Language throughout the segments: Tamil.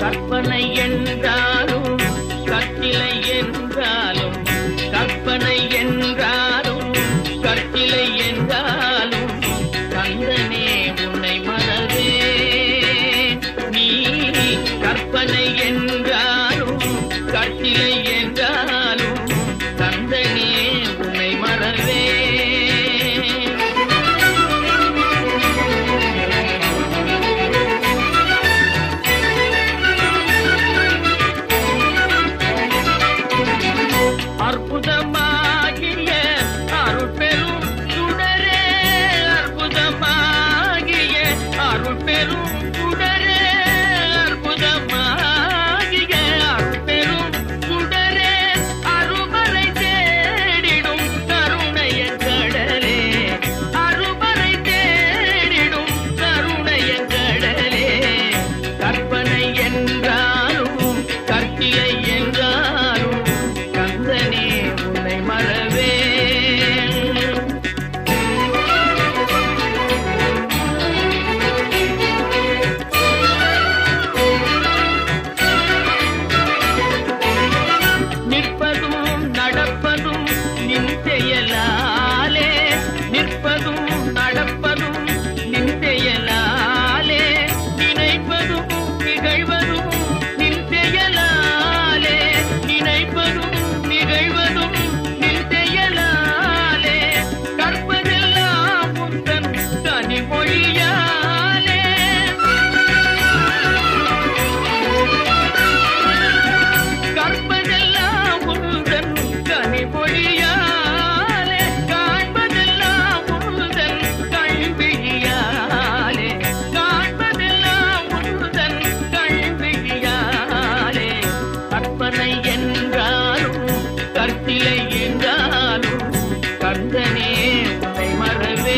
கற்பனை என்றாலும் கற்சிலை என்றாலும், கற்பனை என்றாலும் கற்சிலை என்றாலும், கந்தனே உன்னை மறவேன். நீ கற்பனை என்றாலும் கற்சிலை என்றாலும், கந்தனே உன்னை மறவேன். அற்புதமாகிய அருட்பெரும் சுடரே, அற்புதமாகிய அருட்பெரும் சுடரே, அற்புதமாகிய அருட்பெரும் சுடரே, அருமறை தேடிடும் கருணைய கடலே, அருமறை தேடிடும் கருணைய கடலே. கற்பனை என்றாலும் கற்சிலை என்றாலும், கந்தனே உன்னை மறவேன். நிற்பதும் நடப்பதும் நின் செயலாலே, நிற்பதும் நடப்பதும் நின் செயலாலே, நினைப்பதும் நிகழ்வதும் நின் செயலாலே, நினைப்பதும் நிகழ்வதும் நின் செயலாலே, கற்பதெல்லாம் உந்தன் கனிமொழியாலே, கற்பதெல்லாம் உந்தன் கனிமொழியாலே, காண்பதெல்லாம் உந்தன் கல்விழியாலே, காண்பதெல்லாம் உந்தன் கல்விழியாலே. கற்பனை என்றாலும் கற்சிலை என்றாலும், கந்தனே உன்னை மறவேன்.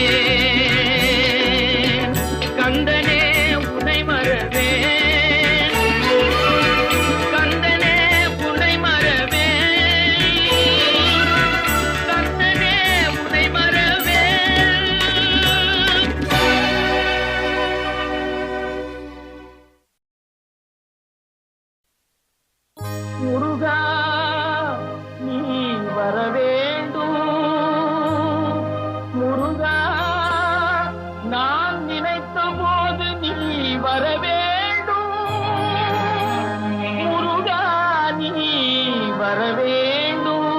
கந்தனே உன்னை மறவேன். கந்தனே உன்னை மறவேன். கந்தனே உன்னை மறவேன். முருகா நீ வர வேண்டும். முருகா நான் நினைத்த போது நீ வர வேண்டும். முருகா நீ வர வேண்டும்.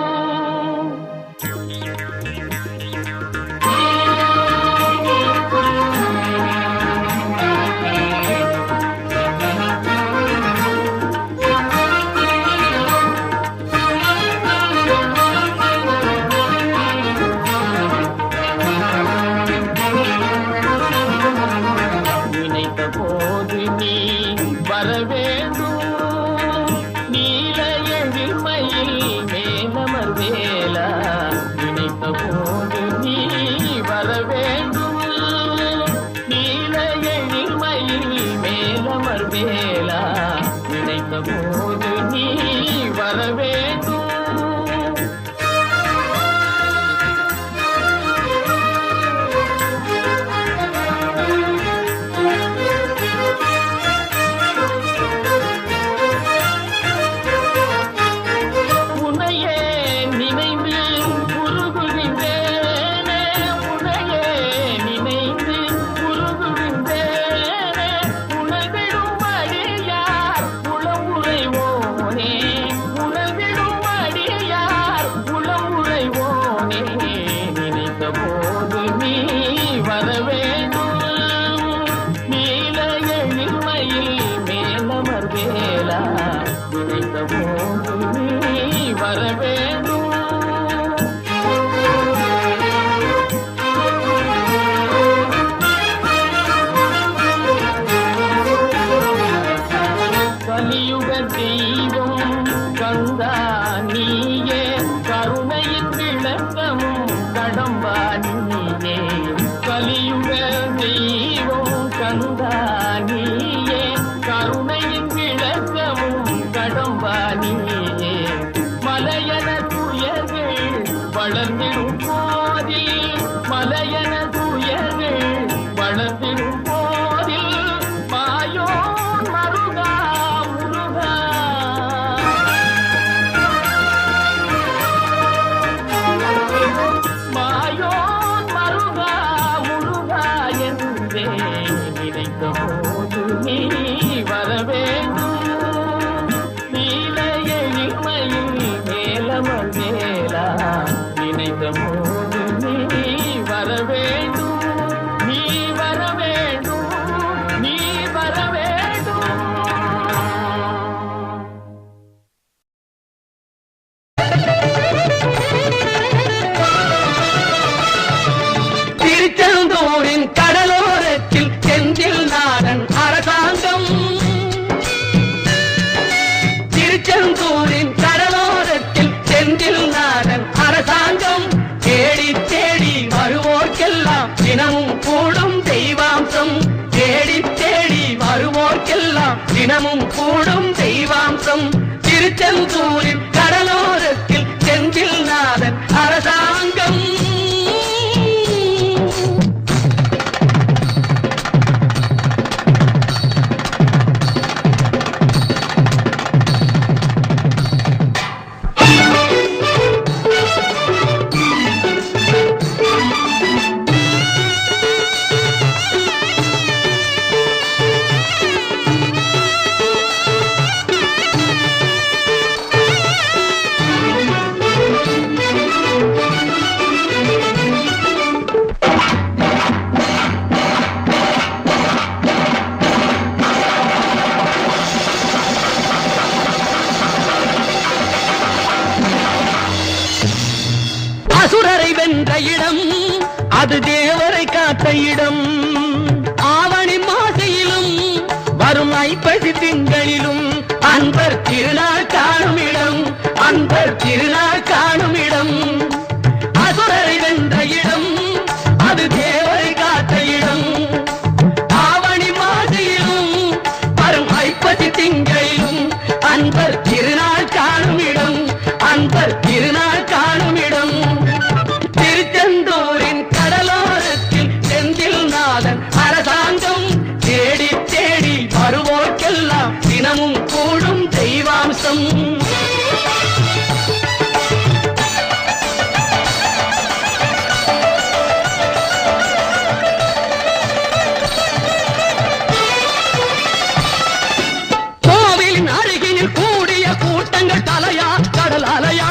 நினைத்த போது நீ வர வேண்டும். நீல எழில்மையில் மேலமர் வேலா, நினைத்த போது நீ வர வேண்டும். நீல எழில்மையில் மேலமர் வேலா, நினைத்த போது நீ வர வேண்டும். உன்னையே நினைந்து உருகுகின்றேனே, உன்னையே நினைந்து உருகுகின்றேனே, உணர்ந்திடும் அடியார் உளம் உறைவோனே, உணர்ந்திடும் அடியார் உளம் உறைவோனே. நினைத்த போது நீ வர வேண்டும். நீல எழில்மையில் மேலமர் வேலா, நினைத்த போது நீ வர வேண்டும். கலியுக தெய்வம் கந்தா நீயே, கருணை வளர்ந்திடும் போதில் மலையன துயர்கள் வளர்ந்திடும் போதில் மாயோன் மருகா முருகா மாயோன் மருகா முருகா என்றே நினைத்த போது நீ வர வேண்டும் நீல எளிமையில் மேலமர் மேலா நினைத்த போது நீ வர வேண்டும் நீ வர வேண்டும் நீ வர வேண்டும். திருச்செந்தூரின் கடலோரத்தில் செந்தில் நாடன் அரசாங்கம் திருச்செந்தூரின் கடலோரத்தில் செந்தில் நாடன் அரசாங்கம் தேடி தேடி வருவோர்க்கெல்லாம் தினமும் கூடும் தெய்வாம்சம் தேடி தேடி வருவோர்க்கெல்லாம் தினமும் கூடும் தெய்வாம்சம் திருச்செந்தூரின் கடலோரத்தில் செந்தில் நாடன் அரசாங்கம். அசுரரை வென்ற இடம் அது தேவரை காத்த இடம் ஆவணி மாசையிலும் வரும் ஐப்பசி திங்களிலும் அன்பர் திருநாள் காணும் இடம் அன்பர் திருநாள் காணும் இடம் அசுரரை வென்ற இடம் அது தேவரை காத்த இடம் ஆவணி மாசையிலும் வரும் ஐப்பசி திங்களிலும் அன்பர் திருநாள் காணும் இடம் அன்பர் திருநாள் காணும் இடம் திருச்செந்தூரின் கடலோரத்தில் செந்தில் நாதன் அரசாங்கம் தேடி தேடி வருவோர்க்கெல்லாம் தினமும் கூடும் தெய்வாம்சம். கோவிலின் அருகினில் கூடிய கூட்டங்கள் தலையா கடல் அலையா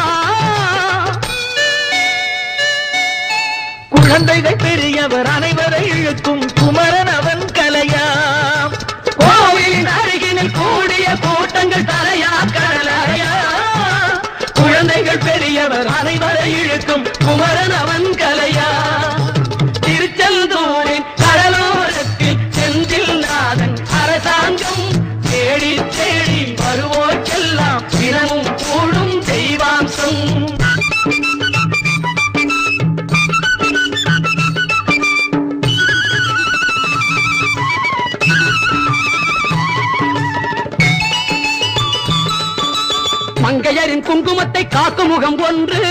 குழந்தைகள் பெரியவர் அனைவரை இழுக்கும் குமரன் அவன் கலையா கோவிலின் அருகினில் கூடிய கூட்டங்கள் தலையா கடலையா குழந்தைகள் பெரியவர் அனைவரை இழுக்கும் குமரன் அவன் கலையா திருச்செந்தூரின் கடலோரத்தில் செந்தில் நாதன் அரசாங்கம் தேடி தேடி வருவோர்க்கெல்லாம் தினமும் கூடும் தெய்வாம்சம். மங்கையரின் குங்குமத்தை காக்கும் முகம் ஒன்று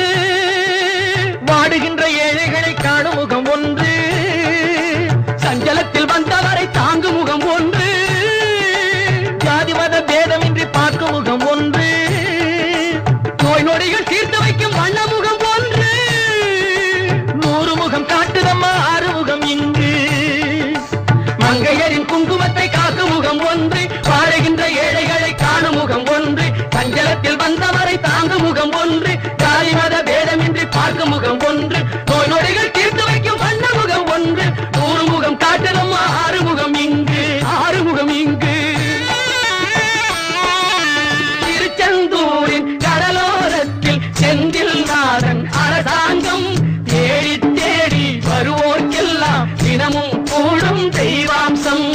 வாடுகின்ற ஏழைகளை காணும் முகம் ஒன்று சஞ்சலத்தில் வந்தவரை தாங்கும் முகம் ஒன்று ஜாதி மத பேதமின்றி பார்க்கும் முகம் ஒன்று நோய் நொடிகள் தீர்த்து வைக்கும் வண்ண முகம் ஒன்று 100 முகம் காட்டுதம்மா 6 முகம் இங்கு மங்கையரின் குங்குமத்தை காக்கும் முகம் ஒன்று வாழுகின்ற ஏழைகளை காணும் முகம் ஒன்று சஞ்சலத்தில் வந்தவரை தாங்கும் முகம் ஒன்று ஜாதி மத பேதமின்றி பார்க்கும் முகம் ஒன்று நோய் நொடிகள் தீர்த்து வைக்கும் வண்ண முகம் ஒன்று 100 முகம் காட்டுதம்மா 6 முகம் இங்கு 6 முகம் இங்கு திருச்செந்தூரின் கடலோரத்தில் செந்தில் நாதன் அரசாங்கம் தேடி தேடி வருவோர்க்கெல்லாம் தினமும் கூடும் தெய்வாம்சம்.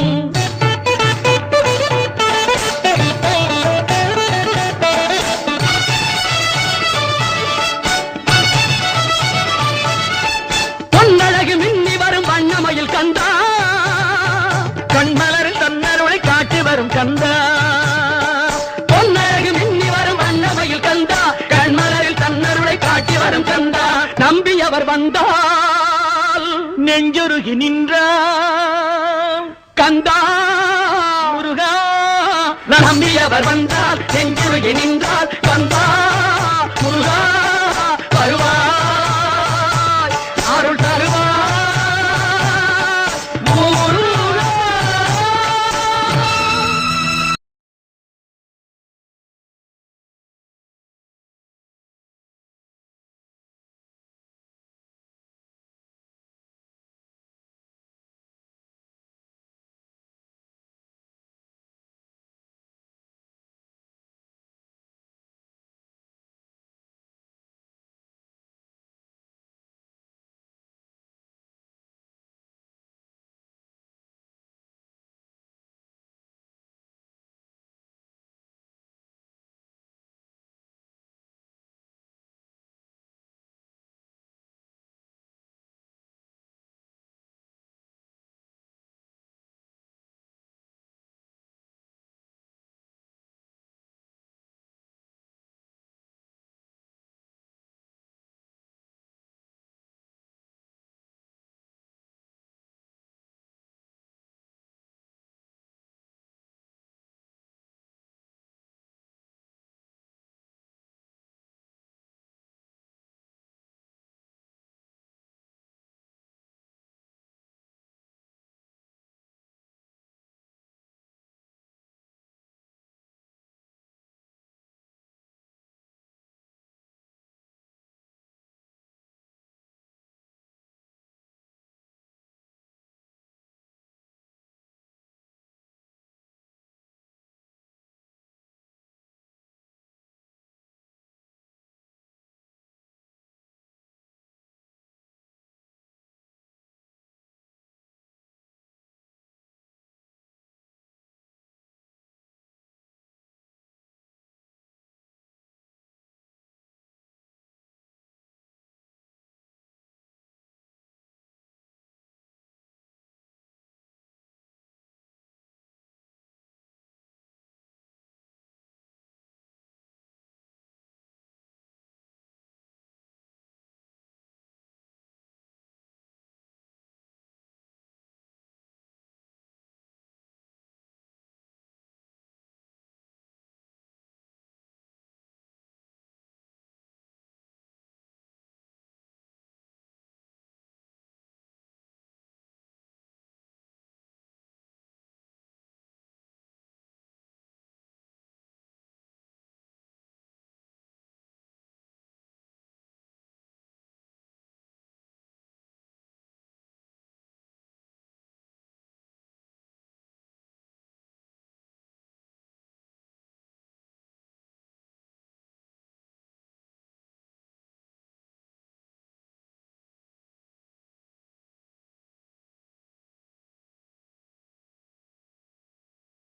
பொன்னழகு மின்னி வரும் வண்ணமயில் கந்தா கண்மலரில் தன்னருளை காட்டி வரும் கந்தா பொன்னழகு மின்னி வரும் வண்ணமயில் கந்தா கண்மலரில் தன்னருளை காட்டி வரும் கந்தா நம்பியவர் வந்தால் நெஞ்சுருகி நின்றான் கந்தா முருகா நம்பியவர் வந்தால் நெஞ்சுருகி நின்றால் கந்தா